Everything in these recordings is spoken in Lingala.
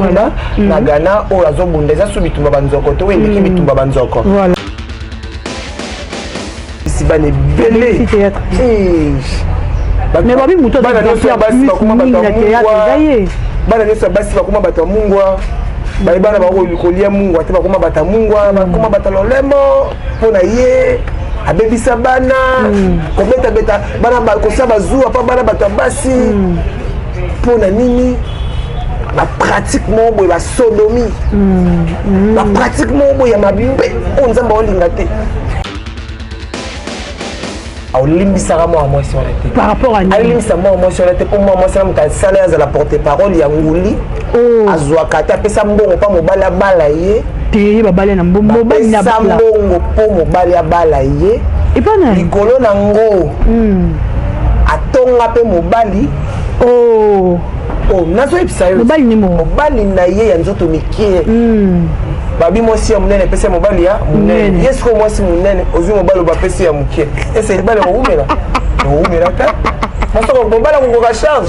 kuna na Ghana o azo bundeza su bitumba banzoko to wendiki bitumba banzoko voilà si bane belé mais babi muto bana no so basi bakuma batamungu bana no so basi bakuma batamungu bana ba kolia mungu ate bakuma batamungu bakuma batalolemo pona ye abebisa bana kobeta beta bana ba kosaba zuwa pa bana batabasi pona nini la pratique mobo la sodomie la pratique mobo ya mabimbe on nzamba olinga te au limbisaka moi sur la tête par rapport à ali limbisa moi sur la tête pour moi ça me sala za la porte-parole ya nguli azwaka ta pesa mbongo pa mobala bala ye te babala na mbongo mobali na bala mbongo po mobali ya bala ye et pas na likolo na ngo atonga pe mobali nazo episa yo mobali ni mobali na ye ya nzoto mikie babi mosi ya munene pesa mobali ya munene yesko mosi munene ozu mobali ba pesa ya mukie ese libale umela ta masoko mobali ngo ka charge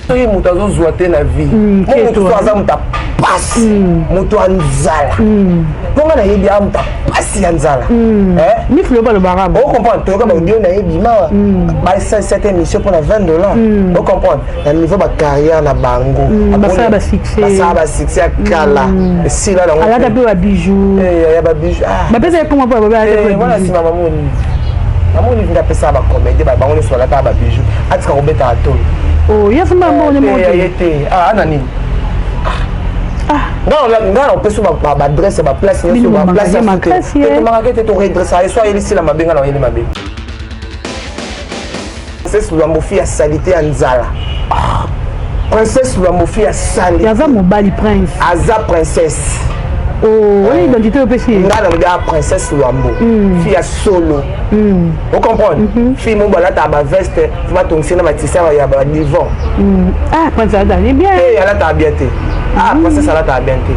soki mutu azozwa te na vie mutu aza mutu apasi mutu anzala mponga nayebi a mutu apasi ya nzala mifilo balobaka ocomprendre toyoka baaudio nayebi mawa baesa cette émission mpona $20 ocomprendre na niveau bacarrière na bango basala basuccès ya kala esila nango alata mpe babijou ya babijou bapesa ekoma mpo wana nsima mamoni ndapesa bacomédie bango nyonso balata babijou atika kobeta atoli yasamba mbone mote ana nini ngana opesa baadresse baplace nyonso baplace tomaka te toredressa ye so ayelisila mabenga na oyeli mabe princesse lwambo fi ya salite ya nzala princesse lwambo fi ya sali aza mobali prince aza princesse oyo identité opesi nga na lobi princesse lwambo fi ya solo o comprendre fi mo balata baveste fi batongisi na batisa ya badivon prince alata bien alata bien te princesse alata bien te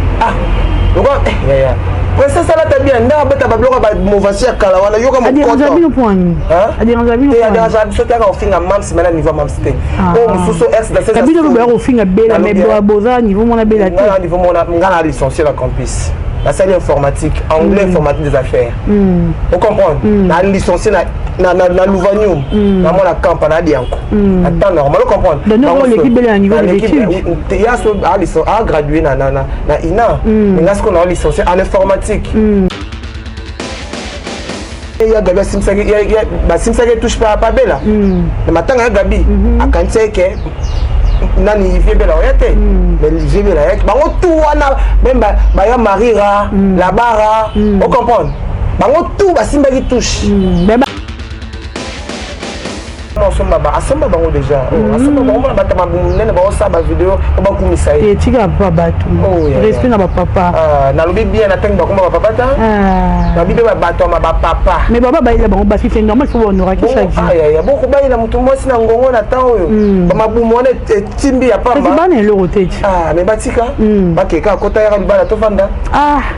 princesse alata bien nda beta babiloko bamovasi ya kala wana yoka mokotoaderanza taka ofinga mams mena niveau mams te o mosusu ofinga bela boza niveau mona bela te nga na licencié la campus la salle informatique anglais informatique des affaires vous comprenez na licencié na Louvanium na mon camp na dianko attends normal vous comprenez donc l'équipe bela niveau d'études ya so a gradué na ina mais ce qu'on a licencié en informatique ya gabi simsaki touche pas bela na matanga ya gabi akanti ke nani vie bela oyate mais vie bela yake bango tout wana même baya marira la bara on comprend bango tout basimbaki touche asomba bango déjà asomba bango na batama nene ba osa ba vidéo ba kumisa ye tika pa bato respect na ba papa na lobi bien na tangi ba kuma ba papa ta na bibe ba bato ma ba papa mais baba ba ila bango ba fife normal faut honora ki chaque jour ya boko ba ila mutu mosi na ngongo na temps oyo ba mabumo ne timbi ya pamba c'est bana le rotate mais batika ba keka kota ya libala to fanda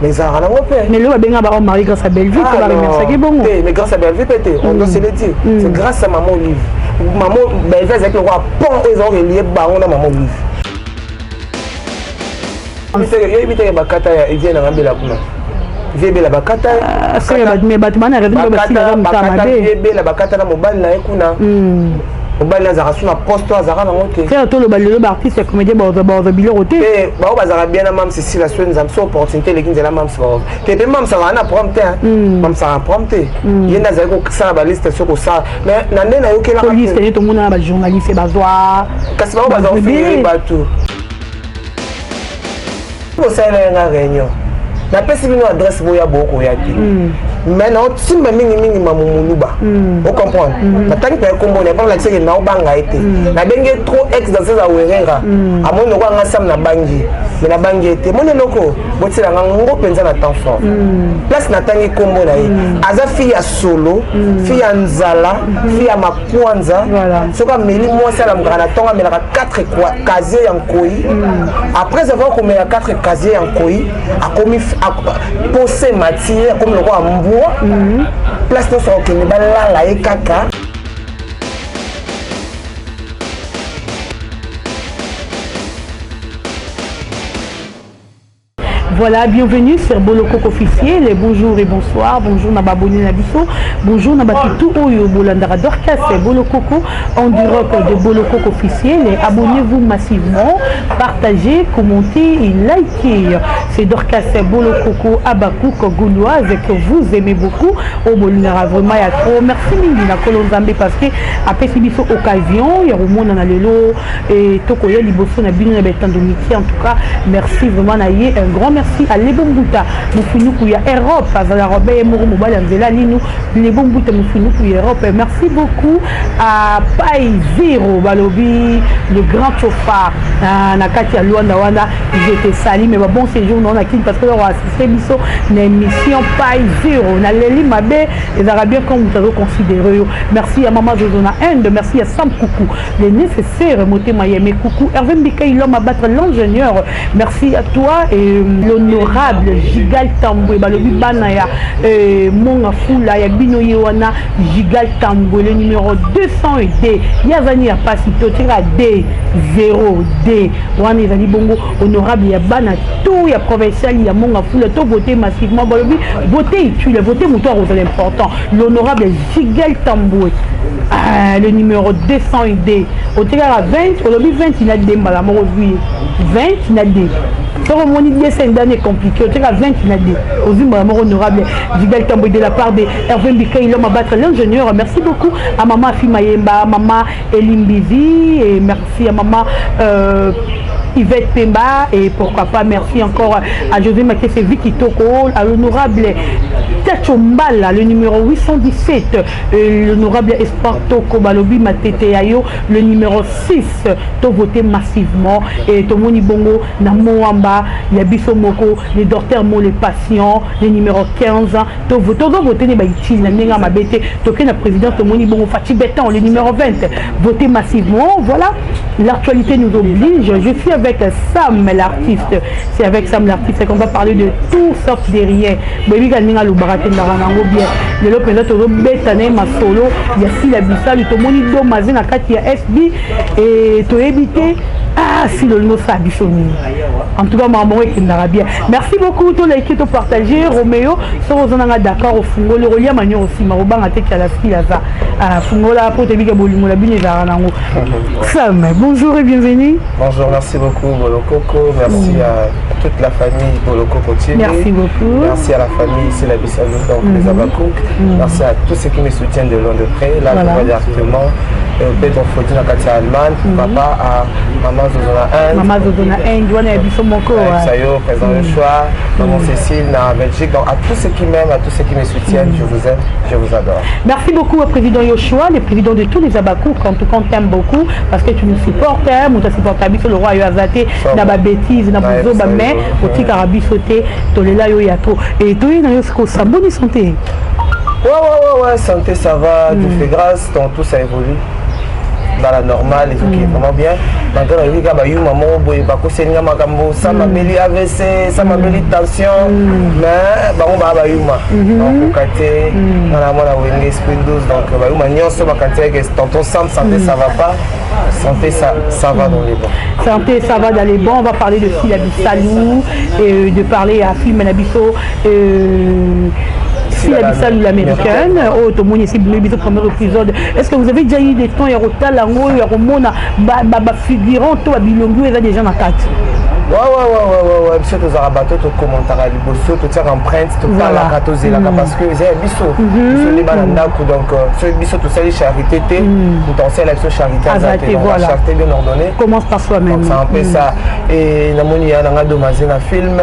mais ça na ngope mais le ba benga ba mari grâce à Bellevue ko ba remercier ki bongo mais grâce à Bellevue pété on doit se le dire c'est grâce à maman Olive maman ben fait avec le roi pont ils ont relié bango na maman Olive ibite bakata ya ivie na ngambela kuna vie bela bakata mais batman raison ba basila bakata vie bela bakata na mobali na ekuna mobali azaka suna poste azaka na mote c'est to le balelo ba artiste comédien ba biloko te ba bazaka bien na mam c'est la soin nzam so opportunité lekinze la mam so te pe mam ça na prompte mam ça prompte yenda za ko sala ba liste so ko sa mais na ndena yokela ko liste ni to mona ba journaliste bazwa kasi ba bazwa finir bato ko sala na réunion na pesi bino adresse boya boko yaki mais na otimba mingi mamumuluba vous comprenez na tangi pe kombo ne pas la tseke na obanga ete na benge trop ex dans ces awerera amono ko nga sam na bangi mais na bangi ete mone loko botila ngo penza na temps fort place na tangi kombo na ye aza fille ya solo fille ya nzala fille ya makwanza soka meli moi ça la mgrana tonga melaka 4 casier en koi après avoir commis 4 casier en koi a commis posé matière comme le roi place de son qui la et caca Voilà, bienvenue sur Bolokoko officiel. Bonjour et bonsoir. Bonjour Nababoni Nabiso. Bonjour Nabatutu Oyo Bolandara Dorcas Bolokoko en direct de Bolokoko officiel. Abonnez-vous massivement, partagez, commentez et likez. C'est Dorcas Bolokoko Abakouk Gouloise que vous aimez beaucoup. Au Bolinara vraiment à trop. Merci Minina Kolonzambe parce que après c'est une occasion. Il y a au monde dans l'élo et Tokoya Liboso Nabino Nabetandomiti. En tout cas, merci vraiment Naye. Un grand merci à Lebombuta. Moufinou ya Europe. Azala Robert Mourou Mobile Anzela Lino. Lebombuta Moufinou ya Europe. Merci beaucoup à Pai Zero Balobi, le grand chauffard. Nakati à Luanda Wanda. J'étais sali, mais bon séjour non à qui parce que on a assisté Misso une émission Pai Zero. Na Leli Mabe les Arabiens comme vous avez considéré. Merci à Maman Zozona Inde. Merci à Sam Coucou. Les nécessaires Moté Mayeme Coucou. Hervé Mbika il l'homme à battre l'ingénieur. Merci à toi et l'honorable Gigal Tamboué Balobi Banaya Monga Fula Yabino Yewana Gigal Tamboué le numéro 200D Yazani a pas si tira D 0D Wana Yazani Bongo honorable Yabana tout ya provincial ya Monga Fula tout voté massivement Balobi voté utile voté mouton c'est important l'honorable Gigal Tamboué le numéro 200D au tirage à 20 Balobi 20 il a des mal à mon 20 il a des pour mon idée c'est une année compliquée. Tu as 20 l'année. Aux honorables honorable Gigal Tamboué de la part de Hervé Mbika, il homme à battre l'ingénieur. Merci beaucoup à maman Fimayemba, maman Elimbizi et merci à maman Yvette Pemba et pourquoi pas merci encore à José Makese Vicky Toko, à l'honorable Tachombala, le numéro 817, l'honorable Esparto Kobalobi Matete Ayo, le numéro 6, to voté massivement et Tomoni Bongo, Namoamba, Yabiso Moko, les docteurs Mo, les patients, le numéro 15, to voté les Baïtil, la Nenga Mabete, toqué la présidente Tomoni Bongo Fatih Bétan, le numéro 20, voté massivement. Voilà, l'actualité nous oblige. Je suis avec Sam l'artiste. C'est avec Sam l'artiste qu'on va parler de tout sauf de rien. Baby Ganinga Lubarate Narango bien. Le lopenda to betane masolo. Yasi la bisal to moni do mazina kati ya SB et to éviter si le nom ça bichoni. En tout cas maman qui n'a bien. Merci beaucoup tous les qui ont partagé Roméo sur Ozonanga d'accord au fungo le relia manio aussi marobanga te kala skilaza. Fungo la pour te biga bolimo la bine zaranango. Sam, bonjour et bienvenue. Bonjour, merci beaucoup Bolokoko, merci à toute la famille Bolokoko TV. Merci beaucoup. Merci à la famille ici la Bissalou, donc les Abakouk. Merci à tous ceux qui me soutiennent de loin de près. Là, je vois directement. Peut-être on faut dire à Katia Allemagne, papa à Maman Zozona Inde. Maman Zozona Inde, on est à Moko. Sayo, président Le Choix, Maman Cécile, en Belgique. Donc à tous ceux qui m'aiment, à tous ceux qui me soutiennent, je vous aime, je vous adore. Merci beaucoup au président Yoshua, le président de tous les Abakouk. En tout cas, on t'aime beaucoup parce que tu nous supportes. On te supporte à le roi Yoazate, dans ma bêtise, dans ma zoba, mais au petit Arabi sauté, Tolela Yoyato. Et toi, il y a une bonne santé. Ouais, santé ça va, Dieu fait grâce, donc tout ça évolue dans la normale et tout qui est vraiment bien. Maintenant, il y a eu maman, ça m'a mis AVC, ça m'a mis tension, mais on va eu ma. Donc, on a eu esprit douce, donc tonton Sam, santé ça va pas, santé ça va dans les bons. Santé ça va dans les bons, on va parler de Syllabi Salou, et de parler à Film Nabiso. La Bissau l'américaine, au premier épisode. Est-ce que vous avez déjà eu des temps et rotal en haut, figurant, toi, Bilongo, et des gens à 4? Ouais, biso to zarabato to commentaire liboso to tire empreinte to parla katoze la parce que j'ai biso les bananda donc ce biso to sali charité té to sali la charité azate voilà charité bien ordonnée commence par soi-même c'est un peu ça et namoni ya nga dommagé na film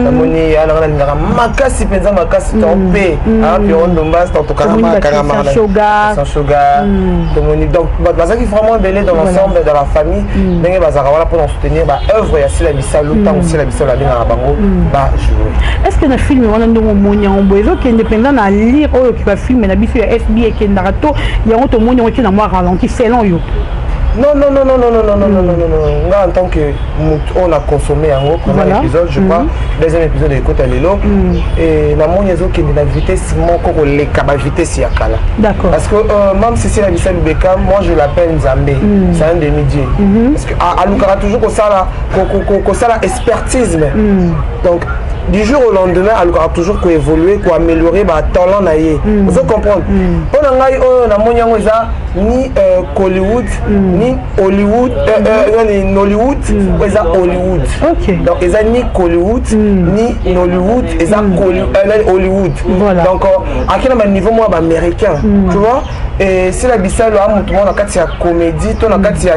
namoni ya nga linga makasi penza makasi tompé hein puis on dombas to karama sans sugar namoni donc bazaki vraiment belé dans l'ensemble de la famille ndenge bazaka wala pour soutenir ba œuvre ya sila est-ce que le film est indépendant à lire qui va filmer la biso SB qui est narato il y a autre monde qui n'a pas ralenti selon you. Non. En tant que on a consommé un premier épisode, je crois, deuxième épisode de Kota Lelo, et la monézo qui est la vitesse, mon les cabas vitesse yakala. D'accord. Parce que même si c'est la vitesse du Beckham, moi je l'appelle Nzambé. C'est un demi-dieu. Parce que à Lukara toujours qu'on ça la expertise, donc du jour au lendemain elle aura toujours évoluer améliorer ba talent na ye vous comprendre on a ngai na monyango eza ni Hollywood ni Hollywood ni Nollywood eza Hollywood donc eza ni Hollywood ni Nollywood eza Hollywood donc akina ba niveau moi ba américain tu vois et si la bisalo a montré na kati ya comédie to na kati ya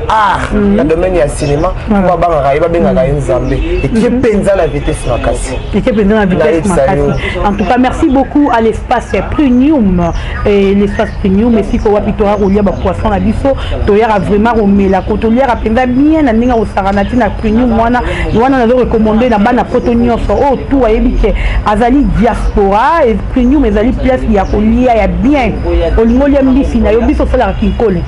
art na domaine ya cinéma ba banga ba benga ka nzambe et qui penza la vitesse na kasi et qui penza la vitesse na kasi en tout cas merci beaucoup à l'espace premium et l'espace premium mais si ko wapitora rolia ba poisson na biso to yara vraiment romela ko to yara penza bien na ninga osaranati na premium wana na zo recommander na bana poto nyonso o tout ayebi ke azali diaspora et premium ezali place ya kolia ya bien olingolia mbisi na yo biso sala kinkole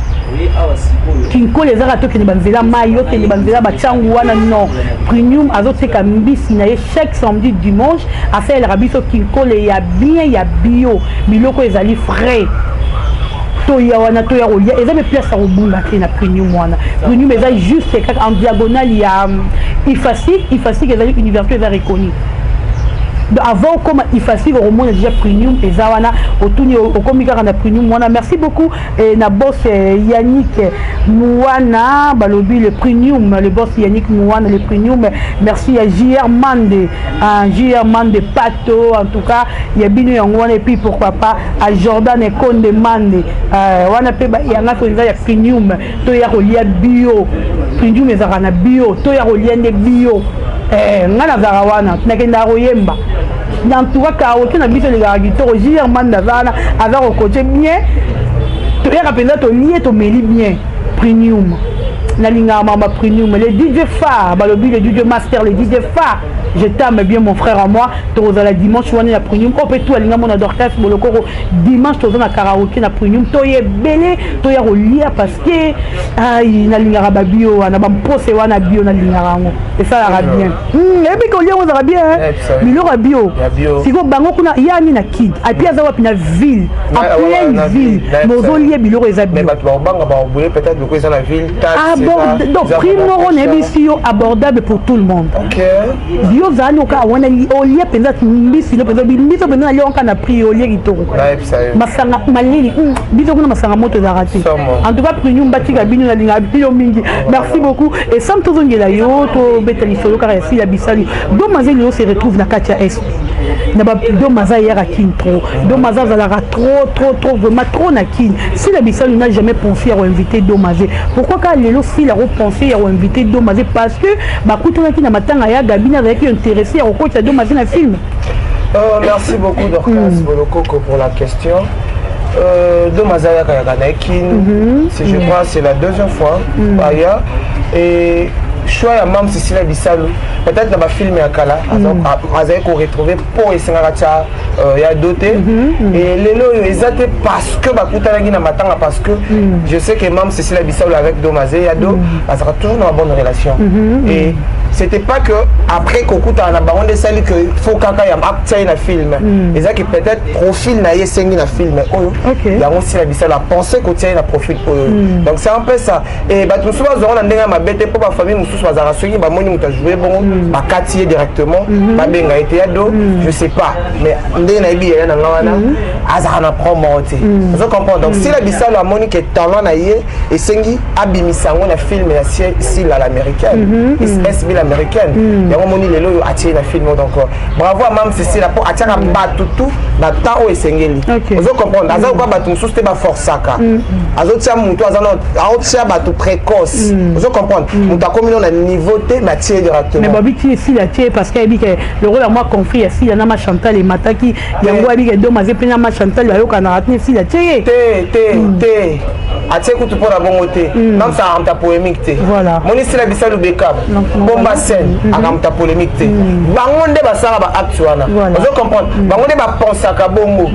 kinkole ezaka to kene banzela mayo kene banzela bachangu wana non premium azoteka mbisi na ye chaque samedi dimanche asalelaka biso kinkole ya bien ya bio biloko ezali frais toya wana toya rolia eza be place ya kobunga te na premium wana premium eza juste kaka en diagonale ya ifasik ezali université eza reconnu avant comme il facile au monde déjà premium et zawana autour au comika na premium wana merci beaucoup et na boss Yannick Mouana balobi le premium le boss Yannick Mouana le premium merci à JR Mande Pato en tout cas il y a bino yangwana et puis pourquoi pas à Jordan et Konde Mande wana pe ba yanga ko ya premium to ya rolia bio premium ezaka na bio to ya rolia ne bio ngana zarawana nakenda royemba dans tout cas aucun habitude les gars qui torogir mandazana avec au côté bien tu es rappelé to lié to meli bien premium la ligne mama premium les DJ phare balobi le DJ master les DJ phare je t'aime bien mon frère à moi to la dimanche on la premium on peut tout alinga mon adorcas boloko dimanche to na karaoké na premium to ye belé to ya rolia parce que ay na ligne rababio na ba pose wana bio na ligne rango et ça la bien et puis ko lien on bien milo rabio si go bango kuna yani na kid et puis azawa pina ville à pleine ville mozo lié biloko eza bien mais ba banga ba bouler peut-être que ça la ville donc primo on est bien abordable pour tout le monde OK bio zano ka wana olie penza mbisi le penza biso penza le onka na prix olie kitoko masanga malili biso kuna masanga moto za raté en tout cas premium batika bino na linga bilo mingi merci beaucoup et sans tout ngela yo to betali solo car ici la bisali do mazeli se retrouve na katia est na ba do maza yara kin trop do maza za la trop vraiment trop na kin si la bisali n'a jamais pensé à inviter do mazé pourquoi quand lelo si la repensé à inviter do mazé parce que ba kutona ki na matanga ya gabina avec intéressé à recoach à deux matins un film. Merci beaucoup Dorcas Bolokoko pour la question. De Mazaya Kayakanakin, je crois c'est la deuxième fois et choix à Mam Cécilia Bissalo peut-être dans ma film à Kala azay ko retrouver pour esengaracha ya doté et lelo exacté parce que bakutana na matanga parce que je sais que Mam Cécilia Bissalo avec Domazé ya do ça sera toujours dans une bonne relation et c'était pas que après kokuta na baron de sali que faut kaka ya acteur na film et ça qui peut-être profil na yesengi na film ya on si la Bissalo a pensé que tient na profil donc c'est un peu ça et ba tout souvent on a ndenga mabete pour ba famille mususu bazara soki ba moni muta jouer bon ba katier directement ba benga été ado je sais pas mais ndé na bi ya na ngwana azara na promote vous comprenez donc si la Bissalo a moni que talent na ye et sengi abimisango na film ya si la l'américaine SB américaine ya moni lelo atie na film donc bravo à Mam Cécilia pour atira batu tout na temps et sengeli vous comprenez aza ko batu mususu te ba forçaka azotia mutu azana aotia batu précoce vous comprenez mutu akomi na niveau te na tie directement mais babi ti si la tie parce que que le rôle à moi confié si na ma Chantal et Mataki yango abi que domaze pena ma Chantal ya yoka na ratni si la tie te atie kutu pour la bongoté même ça en ta polémique te voilà moni si la Bissalo backup bomba scène akamta polémique te bango nde basala ba acte wana vous comprenez bango nde ba pensaka bongo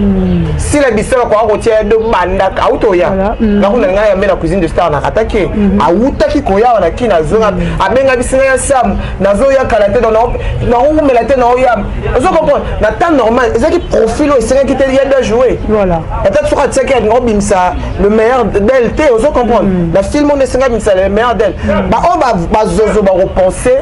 si la Bissalo ko akotia do bandaka autoya ngakuna ngaya mena cuisine de star na katake awutaki koya wana kina zonga abenga bisinga ya sam nazo ya kalaté dans na ou melate na oyam ozo comprendre na temps normal ezaki profil o esenga ki te ya da jouer voilà peut-être sur atsaki ya ngo bimsa le meilleur d'elle te ozo comprendre la film on esenga bimsa le meilleur d'elle ba o ba zozo ba repenser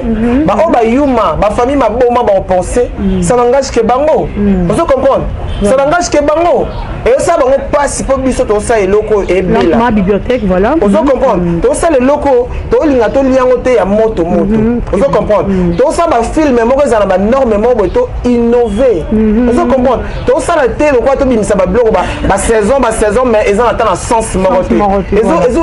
ba o ba yuma ba famille ma boma ba repenser ça n'engage que bango ozo comprendre ça n'engage que bango et ça bango passe pour biso to ça eloko et bila ma bibliothèque voilà ozo comprendre to ça le loko to linga to liango te ya moto ozo comprendre to ça ba film moko ezala ba norme moko to innover ozo comprendre to ça la te lokwa to bimisa ba bloko ba saison mais ezala ta na sens moko te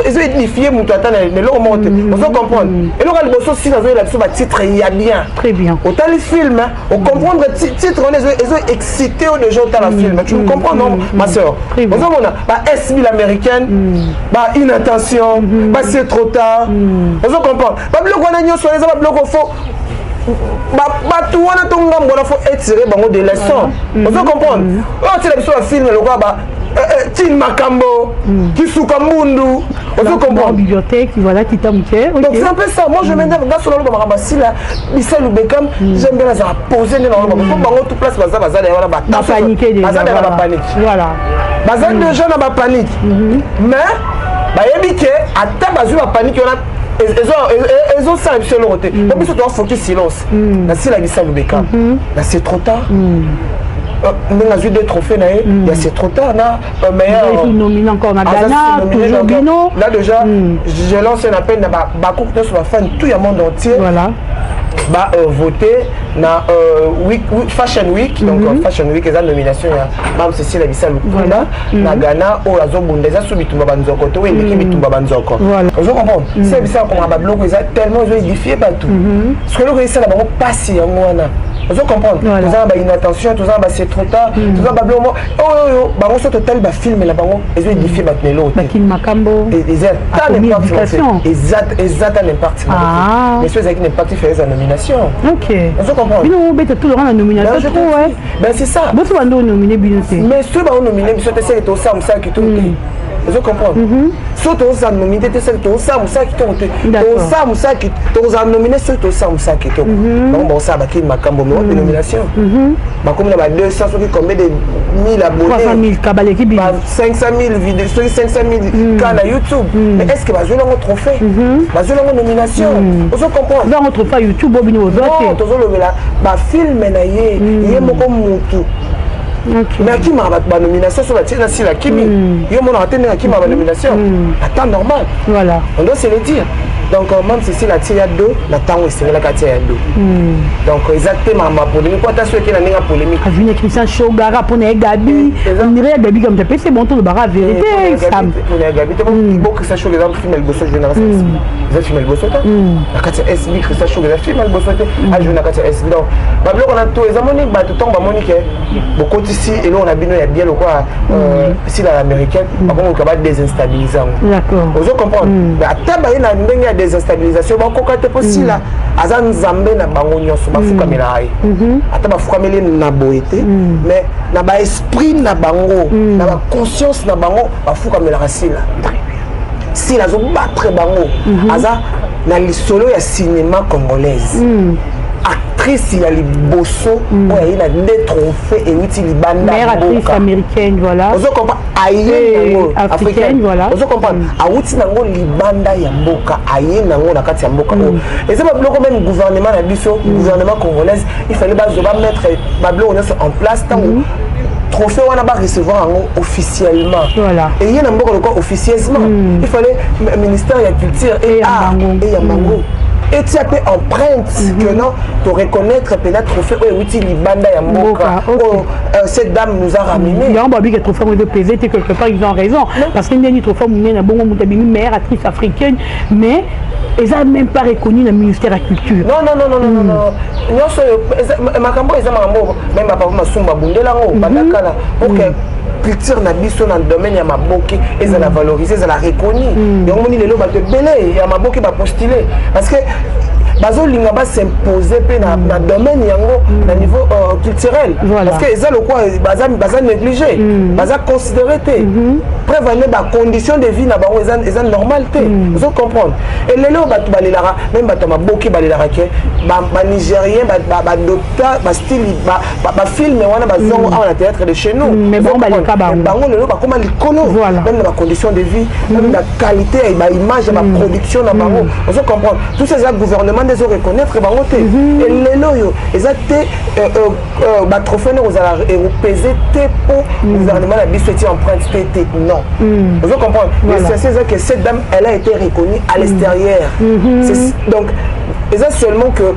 ezo édifier muto ata na loko moko te ozo comprendre et lokali boso si nazo la biso ba titre ya bien très bien autant les films au comprendre titre on ezo excité au déjà autant la film tu me comprends non ma sœur ozo mona ba SB l'américaine ba inattention ba c'est trop tard ozo comprendre ba bloko na nyoso eza ba bloko faux bato wana to ngambo na fo étirer bango de leçons ozo comprendre oh c'est la biso ba film lokwa ba tin makambo kisuka mbundu ozo comprendre bibliothèque voilà qui t'aime donc c'est un peu ça moi je m'énerve dans solo ba si là Bissel Bekam j'aime bien ça poser dans le bango tout place baza wana ba paniquer déjà baza na panique voilà baza déjà na ba panique mais ba yebike ata bazu ba panique wana ils ont ça sur le côté on peut surtout focus silence na si la Bissel Bekam là c'est trop tard on a eu des trophées il y a c'est trop tard là meilleur il nomine encore na Ghana toujours Bino là déjà j'ai lancé un appel na ba coupe sur la fan tout le monde entier voilà ba voter na fashion week donc fashion week eza nomination ya Mme Cécile Bissel Lukunda na Ghana o azo bundeza su bitumba banzoko to wendiki bitumba banzoko ozo comprendre c'est bizarre comme ba bloko eza tellement zo édifié partout ce que le ça la bango passer en wana ozo comprendre tous en ba inattention tous en ba c'est trop tard tous en ba bloko oh bango so total ba film la bango ezo édifié batnelo bakin makambo eza ta n'impact exact n'impact mais ceux qui n'impact fait la nomination ok ozo comprendre bino bête tout le rang la nomination trop ouais ben c'est ça boto bando nominé bino mais ceux ba nominé biso te c'est to ça qui tout vous comprenez surtout ça nominé te c'est to ça qui tout to ça qui to ça nominé surtout ça qui tout donc bon ça ba ki makambo mais de nomination ba comme na 200 qui combien de 1000 abonnés 300 000 kabale ki bi 500 000 vidéos 500 000 cas na YouTube mais est-ce que ba jouer un trophée ba jouer une nomination vous comprenez dans votre trophée YouTube bino non to zo lobela ba film na ye moko mutu mais qui m'a ba nomination sur la tienne si la kimi yo mon atteindre qui m'a ba nomination attends normal voilà on doit se le dire donc même si c'est la tia do la temps c'est la tia do donc exactement ma polémique quoi t'as souhaité la néga polémique a vu Christian Shogara pour ne Gabi on dirait Gabi comme tu peux c'est bon tout le bara vérité ça pour ne Gabi tu bon Christian Shogara film elle bosse génération ils film elle bosse la katia SB Christian Shogara film elle bosse a jouer la katia SB donc ba bloc on a tout les amoni ba tout temps ba monique beaucoup ici et là on a bino ya bien le quoi si la américaine par contre on capable déstabiliser d'accord vous comprenez mais ataba ina ndenge ya déstabilisation ba kokate possible là azan nzambe na bango nyonso bafuka melaye ata bafuka meli na boete mais na ba esprit na bango na ba conscience na bango bafuka melaka sila si la zo battre bango aza na lisolo ya cinéma congolaise actrice ya liboso oyo na des trophées et uti libanda meilleure actrice américaine voilà ozo comprendre aye africaine voilà ozo comprendre awuti nango libanda ya mboka aye nango na kati ya mboka et ça ba bloko même gouvernement na biso gouvernement congolaise il fallait ba mettre ba bloko en place tant trophée wana ba recevoir officiellement voilà et il y a un mboka officiellement il fallait ministère de la culture et art et ya mango et tu as fait empreinte que non pour reconnaître peut-être trophée ou outil libanda ya mboka cette dame nous a ramené il y a un babi qui trophée de PV quelque part ils ont raison parce qu'il y a une trophée na bongo mutabimi meilleure actrice africaine mais ils n'ont même pas reconnu le ministère de la culture non makambo eza makambo même papa masumba bundela ngo badakala pour que culture na biso na domaine ya maboki eza la valoriser eza la reconnu donc moni lelo ba te belé ya maboki ba postuler parce que bazolinga s'imposer pe na domaine yango na niveau culturel parce que eza lokwa baza négligé baza considéré te prévenir ba condition de vie na bango eza normal te vous comprendre et lelo bato balelaka même bato maboki balelaka ke ba nigérien ba docteur ba style ba film wana bazongo awa na théâtre de chez nous mais bon baleka bango lelo ba koma likono même na ba condition de vie même la qualité et ba image ba production na bango vous comprendre tous ces gouvernements des reconnaître bango te et lelo yo ezate ba trophée aux ala européens te pour gouvernement la biso ti empreinte te non vous comprendre c'est que cette dame elle a été reconnue à l'extérieur donc c'est seulement que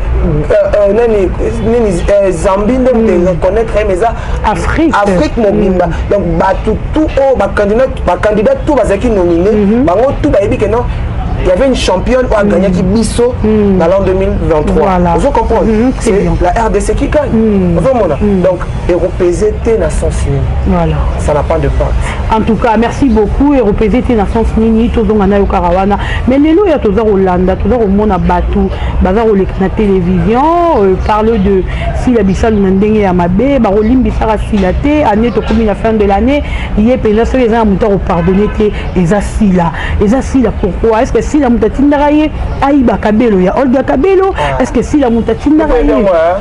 Zambie de reconnaître mais ça Afrique mobimba donc tout candidat tout bazaki nominé bango tout ba yebi que non il y avait une championne qui a gagné qui Bisso dans l'an 2023. Voilà. Vous comprenez c'est la RDC qui gagne. Donc, Europézété n'a sens ni. Voilà. Ça n'a pas de part. En tout cas, merci beaucoup. Europézété n'a sens ni. Tout le monde a Karawana. Mais les lois, il y a tout ça au Landa, tout ça au monde à Batou, bazar au la télévision, parle de si la Bissal Nandenge à Mabé, Barolim Bissara Silate, année to comme la fin de l'année, il y a pénal sur les gens à au pardonner et Zasila. Et Zasila, pourquoi est-ce que si la mutatina raye Aïba Kabelo ya Olga Kabelo est-ce que si la mutatina raye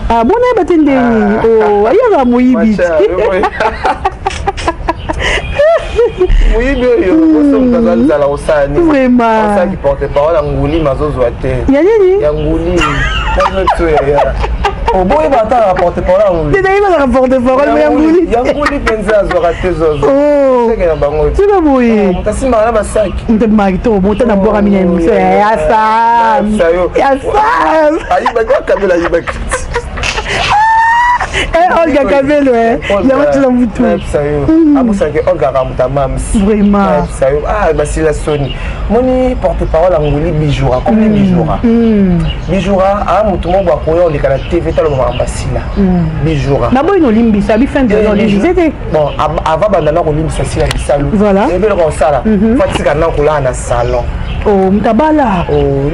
ah bon na batende oh ayaka moyibi oui vraiment ça qui porte parole nguli mazozo ate ya nini ya nguli oh boy bata rapporter parole nguli c'est rapporter parole ya nguli penza azora tezozo tu vas mourir mutasimba na basaki mtamagito monta na bora mina muso ya sam ayi ba kabela yiba Olga Kabelo il y a votre mutu abusa ke Olga ramuta mams vraiment basila soni moni porte-parole nguli bijoura comme bijoura mutu mo ba koyo le kana TV talo ma basila bijoura na boy no limbisa bi fin de no limbisete bon avant bandana ko limbisa sila bisalu voilà et bien ko sala fatika na ko la na salon oh mtabala oh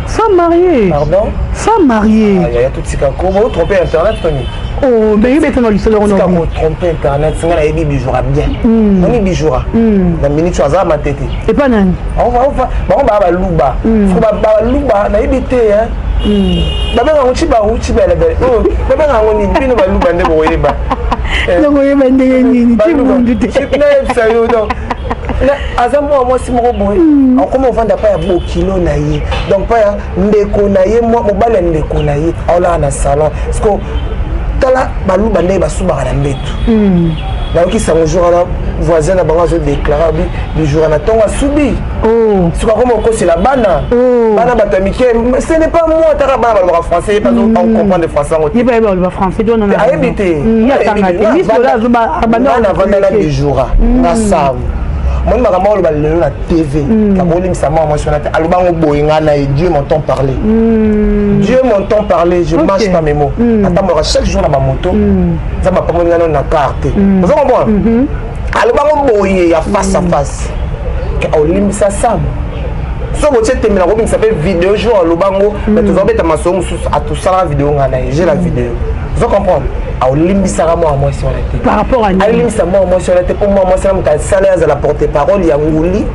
femme mariée pardon femme mariée il y a tout ce qu'on va tromper internet Tony oh mais il est dans l'histoire on a trompé internet c'est nga yebi bijoura bien on est bijoura na minute choisa ma tête et pas nan on va ba luba faut ba luba na yebi te hein ba benga uchiba bele ba benga ngoni bino ba luba nde boyeba ngo yeba ndenge nini ti mundu te na sayo donc aza moi si moko boye comment on vend pas ya bokilo na ye donc pas ndeko na ye mobala ndeko na ye aola na salon parce que tala baluba nde basubaka na mbetu nayoki sango jour ala voisin na bango azo déclare du jour na tongo asubi soka koma okosela bana bana bato ya mike ce n'est pas moi taka bana balobaka français pas on comprend de français ngo ye ba ba français do na ayebi te bana vanda na bijoura na savu moi makambo oloba lelo na TV kakolimisa moi sur la tête alobango boyinga na Dieu m'entend parler Dieu m'entend parler je marche pas mes mots attends chaque jour na ma moto ça m'a pas monnaie na carte vous comprenez alobango boyinga ya face à face ka olimisa sam so botie temela ko bimisa pe vidéo jour alobango mais tu vas beta maso mususu à tout ça la vidéo ngana j'ai la vidéo vous comprenez olimbisaka moi sur la tête par rapport à alimbisa moi sur la tête pour moi c'est la salaire de la porte-parole ya nguli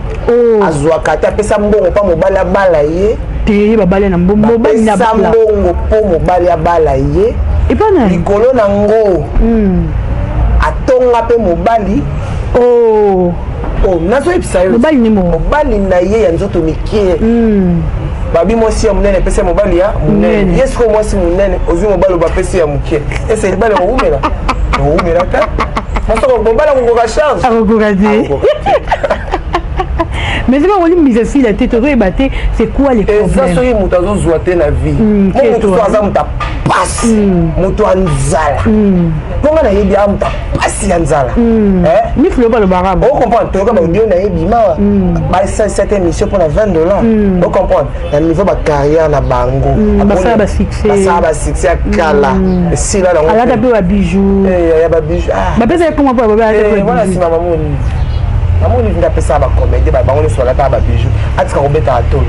azwaka ta pesa mbongo pa mobala bala ye te babala na mbongo bala na bala mbongo po mobala bala ye et pas na likolo nango atonga pe mobali nazo episa yo mobali ni mobali na ye ya nzoto mikie babi mwasi ya munene pesa mobali ya munene yesko mwasi munene ozi mobali ba pesa ya mukie ese libale oumela ta masoko mobali ko ka charge akokazi mais c'est pas on mise ici la tête rebatée c'est quoi les problèmes ça soki mutu azozwa te na vie mutu aza mutu apasi mutu anzala ponga na yebi amutu apasi ya nzala miflo balobaka o comprendre toyoka baaudio na yebi mawa balisa cette émission mpona $20 o comprendre na niveau bacarrière na bango basala basuccès ya kala esila nango alata mpe babijou ya babijou bapesa ye koma mpo wana nsima mamoni amoni ndapesa bacomédie bango nyonso balataka babijou atika kobeta atoli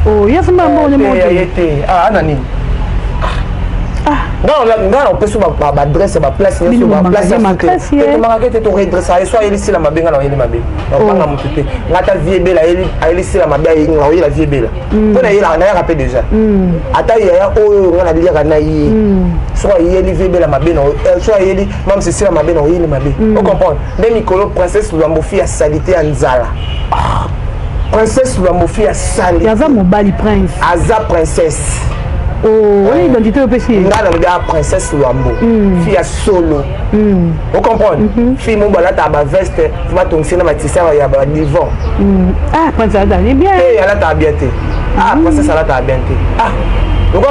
Oh, il y a ce moment où on est monté. Ah, Anani. Non, on peut se adresse à ma place, il y a ma place. Tu m'as tout redresser, soit il ici la mabe, il est mabe. On va monter. Là, ta vie est belle, elle est ici la mabe, il la vie est belle. Pour la il a rappelé déjà. Attends, il y a on a lire à naïe. Soit il est vie belle la mabe, soit il est même si c'est la mabe, il est mabe. On comprend. Même Nicolo, princesse Louambofi a salité en Zala. Princesse Louambofi a salité. Yaza Mobali prince. Aza princesse. Oh, oui, identité au PC. La princesse Luambo, fille à solo. Vous comprenez? Fille mon balade à ma veste, va ton cinéma matissé à yaba divan. Ah, princesse Ada, elle est bien. Eh, elle a ta bien. Ah, princesse Ada ta bien. Ah, donc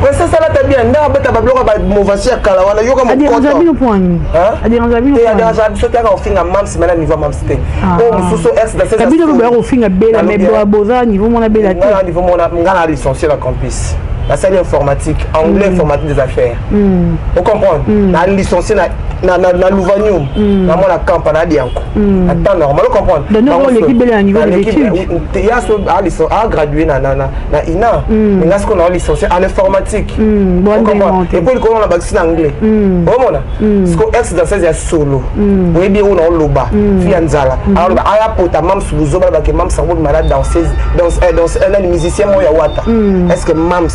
princesse Ada ta bien. N'a pas ta bloc à mauvaise à Kalawana. Yo comme content. Adé point. Hein? Adé Ranzabi. Et Adé Ranzabi, ce qu'elle a offert à mam, c'est maintenant niveau mam c'était. Oh, sous ex dans ces. T'as bien le offert à Bella, mais Boza niveau mon Bella. Niveau mon a licencié la campus. La salle informatique, anglais informatique des affaires. Vous comprenez? La licencié na Louvanium, na mon la campagne à Dianco. Attends, normal, vous comprenez? Donc, l'équipe est à niveau de l'étude. Il y a gradué na INA. Mais là, ce qu'on a licencié en informatique. Vous comprenez? Et puis, on a vaccin anglais. Vous comprenez? Ce qu'on est dans ces solo. Vous voyez bien où on a loba, fianzala. Alors, il y a pour ta maman sous le zoba, que maman s'en va malade dans un musicien, moi, Yawata. Est-ce que maman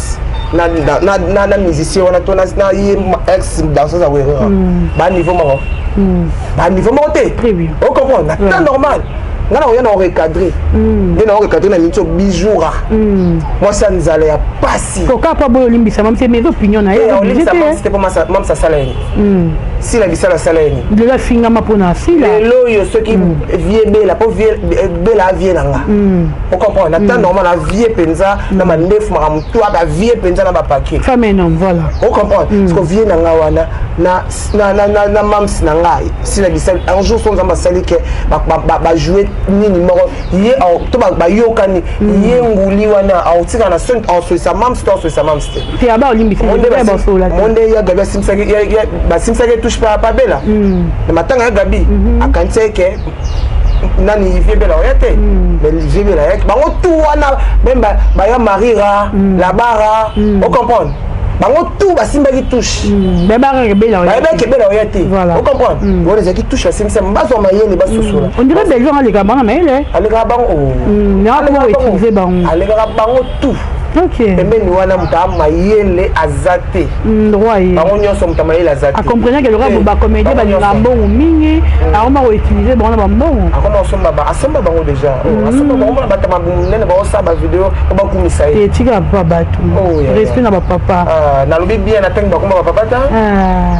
na musicien on a ton ex danseuse à Wérera bas niveau marron bas niveau monté on comprend c'est normal là on a recadré on a recadré na mito bijoura moi ça nous allait à passer pourquoi pas bon limbisa même c'est mes opinions na c'était pas même ça salaire si la bisa la salaire de la finga mapona si la loyo ceux qui vie bela pour vie bela vie nanga on comprend c'est normal la vie penza na ma neuf ma toi la vie penza na ba paquet femme et homme voilà on comprend parce que vie nanga wana na mams nanga si la bisa un jour son zamba sali que ba jouer ni numéro yé to ba yokani yé nguli wana autika na son en sa mams to sa mams te aba olimbisa ba so la monde ya gaba simsa ya ba simsa touche pas bela le matin à Gabi à quand que nani vie bela oyate mais vie bela yake bango tout wana même ba ya marira la bara on comprend bango tout ba simba qui touche mais bara bela oyate ba ke bela oyate on comprend on les qui touche simsa mbazo mayele ba sosola on dirait des gens les gabana mais elle les gabana n'a pas utiliser bango les gabana tout OK mais wana muta mayele azate droit yi bango nyonso muta mayele azate a comprendre que le rap ba comédie ba ngambo mingi a on va utiliser bon ba mbongo a comment asomba bango déjà asomba bango ba tama nene ba osa ba vidéo ba kumisa yi et tika pa batu respect na ba papa na lobi bien na tenga ba kuma ba papa ta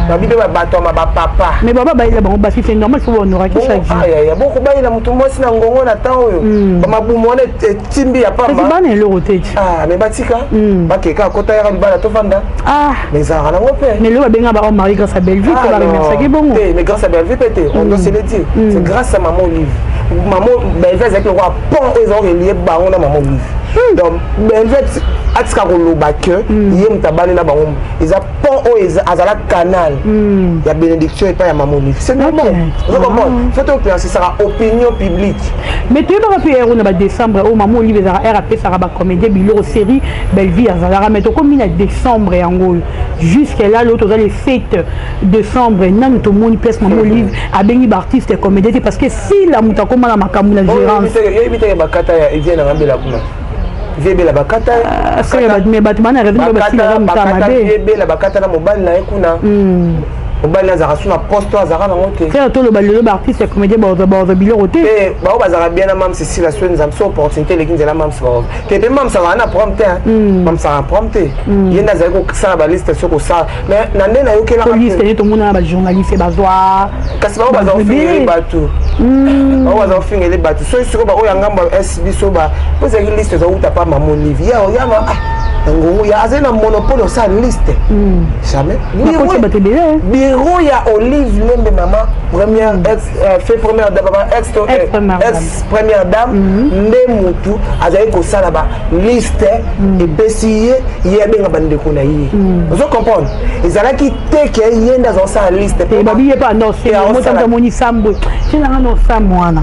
na bibe ba bato ma ba papa mais baba ba ila bango ba c'est normal faut honorer chaque jour ya beaucoup ba ila mutu mosi na ngongo na temps oyo ba mabumo ne timbi ya pamba c'est pas ne loroté mais batika bakeka kota ya libala to vanda mais ça rana ngopé mais le benga ba mari grâce à Belleville ko ba remercier que bon mais grâce à Belleville pété on doit se le dire c'est grâce à maman Olive maman Belleville avec le roi pont ils ont relié baron na maman Olive donc Belleville atika ko loba que yem tabale la bango ils a pont azala canal ya bénédiction et pas ya maman Olive c'est normal vous comprenez faut penser ça opinion publique mais tu vas faire on décembre au maman Olive za RAP ça va comédie bilo série Belleville azala mais to comme en décembre en gros jusqu'à là l'autre dans les fêtes décembre nan to moni place maman Olive a béni artiste comédie parce que si la muta comme la makamu la gérance il bakata ya vient na ngambela kuna viebela bakata mais batman revenu ba sila bakata viebela bakata na mobile na ekuna mobile na zara suna poste azara na moté c'est tout le ballo artiste comédien ba bilo roté et ba bazara bien na mam c'est la soine zam so opportunité les kinzela mam so que be mam ça na prompte mam ça prompte yenda za ko ça ba liste sur ko ça mais na ndena yo kela liste ni to mona ba journaliste ba zoa kasi ba bazara finir ba tout ba bazara finir les bateaux so sur ba o yangamba SB so ba vous avez liste za uta pa maman Olivier ya ma ngongo ya azena monopole sa liste jamais bureau ya Olive Lembe maman première fait première dame ex première dame ndemutu azali ko sala ba liste et pesier yebenga bande ko na yi vous comprenez ezala ki teke yenda zo sa liste et babi pas non c'est mo tamoni sambo c'est na no samwana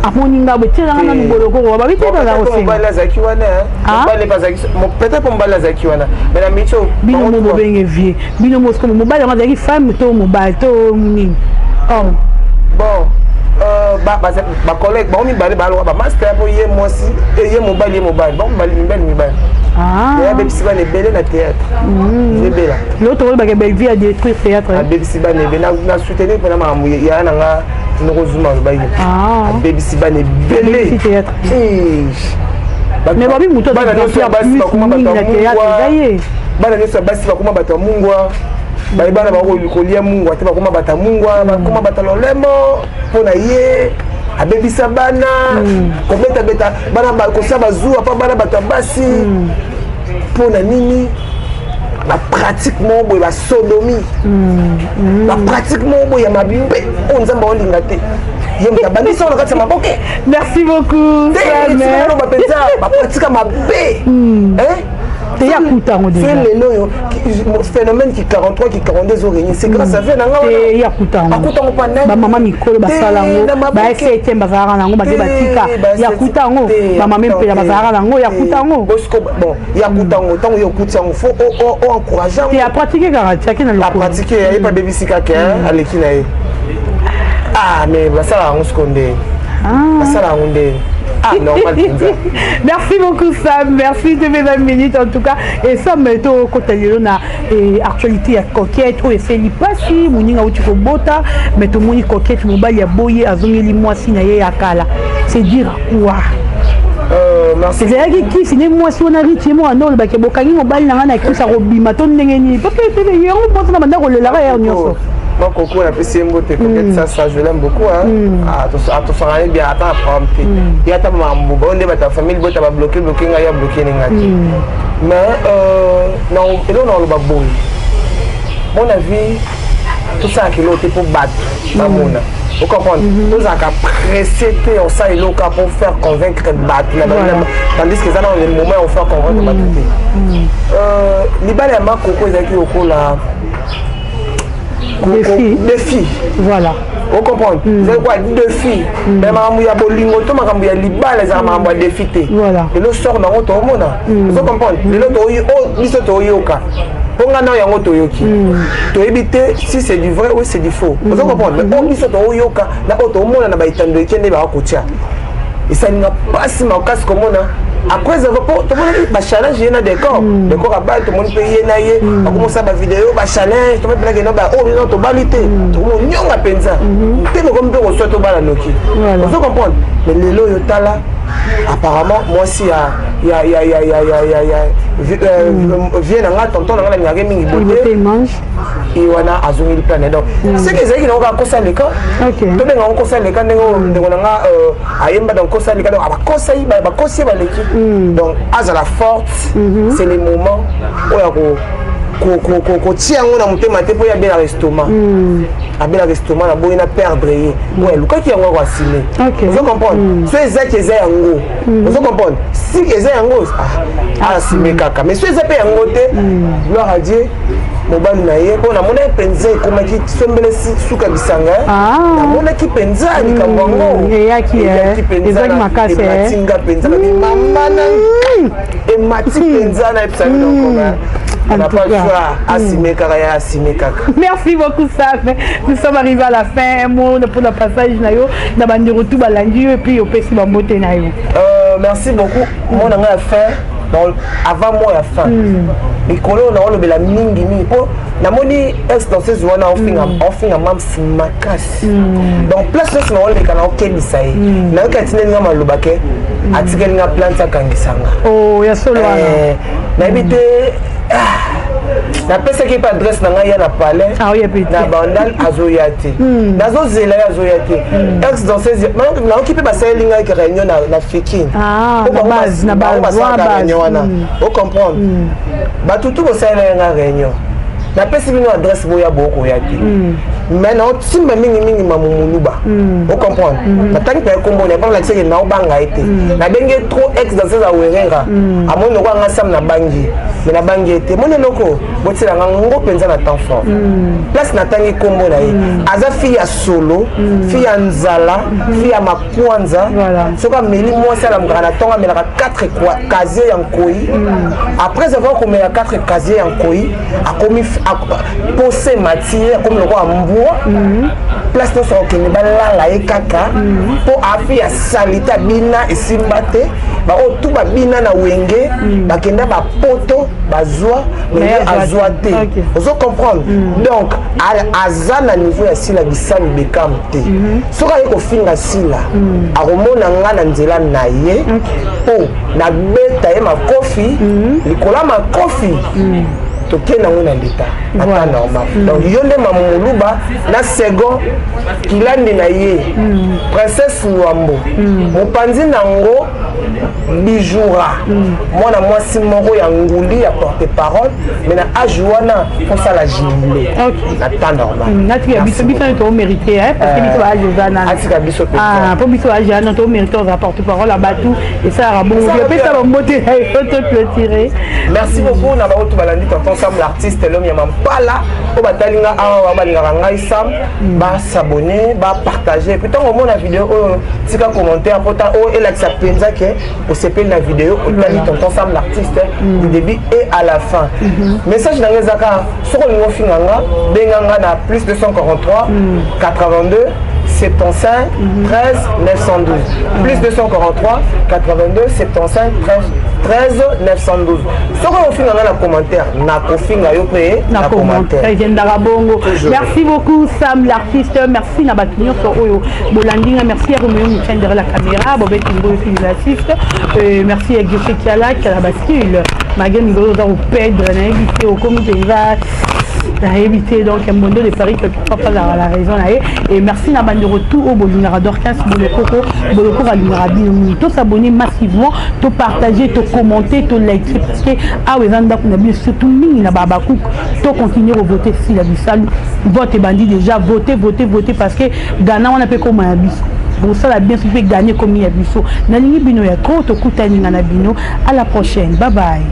amoninga betela ngana boloko ba bitela la osenga mbala zaki wana mbala pas zaki peut-être pour mbala zaki wana mais la micho bino mo benge vie bino mo sko mo mbala ngana zaki femme to mo ba to nini bon ba collègue ba mi bale balo ba master pour ye mosi et ye mobile bon bale mi bale ya bebisi ba ne belé na théâtre ne bela l'autre ba ke belle vie à détruire théâtre bebisi ba ne na soutenir pour na mamu ya na nga nozuma ba yi bebisi ba ne belé théâtre mais babi muto ba na faire basi ba kuma ba théâtre bana nyoso basi ba kuma ba ta mungwa baibana bakolia mungu ate bakoma bata mungwa bakoma bata lolemo mpona ye abebisa bana kobeta bana bakosa bazwa mpa bana bato ya basi mpona nini bapratique moko boye basodomi bapratique moko boye ya mabe oyo nzambe aolinga te ye moto abandisi ono kati ya maboke. Merci beaucoup bapenza bapratique ya mabe phénomène qui 43 qui 42 ans c'est grâce à vie nanga ya kutango akutango pana ba mama mikolo basala ngo ba fete bazara nango ba batika ya kutango ba mama mpela bazara nango ya kutango bon ya kutango tango yo kutango faut encourager et à pratiquer karaté qui na le pratiquer et pas bébisika ke aleki na ye mais basala ngo skonde basala ngonde. Non, merci beaucoup Sam, merci de mes 20 minutes en tout cas. Et Sam, tu as actualité à coquette, ou fait l'ipasi, mouninga ou tu bota, mais tu mouni coquette, mobile ya boye, azongeli moi sinaye akala. C'est dire quoi? Merci. C'est qui si moi si on a riche moi non ba ke bokangi mobile na na ki sa robima ton ndengeni. Parce que tu es on pense na banda ko le la ya nyoso. Moi, Coco, la PC Mbote, ça, je l'aime beaucoup. À tout ça, bien, attends, apprendre. Il y a ta maman, ta famille, tu vas bloquer, il y a bloqué. Mais, non, et là, on a le babou. Mon avis, tout ça, qui est pour battre, la mona. Vous comprenez? Nous avons pressé, on s'est pour faire convaincre de battre. Tandis que ça, dans le moment, on fait convaincre de battre. Libéré, ma Coco, ils ont dit, là. Des filles. Voilà. Vous comprenez? C'est quoi? Deux filles. Mais il y a bolingoto, il y a libal, les amants ont défité. Voilà. Et le sort dans votre monde. Vous comprenez? Les autres, pour nga yango toyoki to éviter si c'est du vrai ou c'est du faux. Vous comprenez? Mais on dit ça to yoka na auto mona na baitando ekende ba kotia. Et ça n'a pas si ma casse comme on a. Après ça va pas tout le monde ba challenge yena décor à balle tout le monde paye na ye on commence à ba vidéo ba challenge tout le monde blague na ba oh non to balité tout le monde nyonga penza te me comme pe reçoit to bala noki vous comprenez mais les lo yotala apparemment moi aussi ya vient nga tonton nga ngake mingi beauté et wana azongi li plan donc c'est que zaki na ko kosa le cas to benga ko kosa le cas ndeko nga ayemba donc kosa le cas donc abakosa yi bakosi ba l'équipe donc azala forte c'est les moments où ya ko tia ngo na mutema te po ya bien l'estomac abela l'estomac na boye na perdre ye ouais lukaki yango ko asime vous comprenez so ezaki eza yango vous comprenez si eza yango asime kaka mais so eza pe yango te gloire à Dieu mobali na ye po na mona penza ekomaki sombele suka bisanga na mona ki penza likambo yango eyaki ezaki makasi matinga penza na mama na e mati penza na epsami donc on n'a pas le choix. Assimé Kaka, Assimé Kaka. Merci beaucoup, Sam. Nous sommes arrivés à la fin. Un mot pour le passage. Nous avons de retour à l'Andieu et puis au PC Bambote. Merci beaucoup. Moi, on a la fin. Avant moi, la fin. Et quand on a la mingi mingi. Na moni ex dans ces zones on fait un mam simakas. Donc place là on les canaux kelisa yi. Na katine nga malobake atikeli nga planta kangisanga. Oh ya solo wana. Na bité na pesa ki pa adresse na nga ya na palais. Ah oui pété. Na bandal azoyati. Nazo zela azoyati. Ex dans ces na occupé ba salinga ki réunion na Fikin. Ah na base na base. Vous comprendre. Ba tutu bo salinga réunion. napesi bino adresse boya bokoya te mais naosimba mingimingi mamumuluba ocomprendre natangi mpe ekombona epangalakiseke naobanga ye te nabenge trop ex dans ces awerenga amoni loko anga sam nabangi me nabangi ye te moni eloko botielanga ngo mpenza na temps fort place natangi kombo na ye aza fille ya solo fille ya nzala fille ya makwanza soki ameli mwasi alamukaka na ntongo amelaka 4 casier ya nkoi après avoir komela 4 casier ya nkoi akomi pose matiere akomi lokola mbwa place nyonso akokende balala ye kaka mpo afi ya salite abina esimba te baoyo tu babina na wenge bakenda bapoto bazwa meye azwa te ozo comprendre donc aza na niveau ya sila bisali bekam te soki aye kofinga sila akomona nga na nzela na ye mpo nabeta ye makofi likolo ya makofi tokenda ngo na leta ata normal donc yo nde mamumuluba na second kilandi na ye princesse Luambo mopanzi nango Bijoura mwana mwasi moko ya nguli ya porte parole mais na âge wana fosala jimile na temps normal natika biso to mérité parce que biso âge ozana atika biso pe pour biso âge na to mérité on va porte parole à Batou et ça a bon je peux ça monter te clôturer. Merci beaucoup na baoto balandi tonton Sam l'artiste l'homme ya mampala o batalinga awa balingaka ngai Sam ba s'abonner ba partager puis tant au moins la vidéo tika commentaire pourtant o elakisa penza ke au CP la vidéo otali tonton Sam l'artiste du début et à la fin message na ngezaka soko lingo finganga benganga na plus 243 82 75 13 912 plus 243 82 75 13 912 soko ofinganga na commentaire na kofinga yo pe na commentaire merci beaucoup Sam l'artiste merci na bakinyo so oyo bolandinga merci à Roméo Michel derrière la caméra Bobette Ngo l'artiste merci à Guéché Kiala qui a la bascule Magen Ngo za au Pedro na invité au comité va à éviter donc un monde de Paris que pas la raison là et merci na bande de retour au Bolingara Dorcas Boloko à l'Inarabi tout s'abonner massivement tout partager tout commenter tout liker parce que ah oui vanda qu'on a bien surtout mini na babakou tout continuer à voter si la bisal vote bandit déjà voter parce que Ghana on a fait comme un bis bon ça la bien sûr gagner comme il y a biso na lingi bino ya ko to kutani na bino à la prochaine bye bye.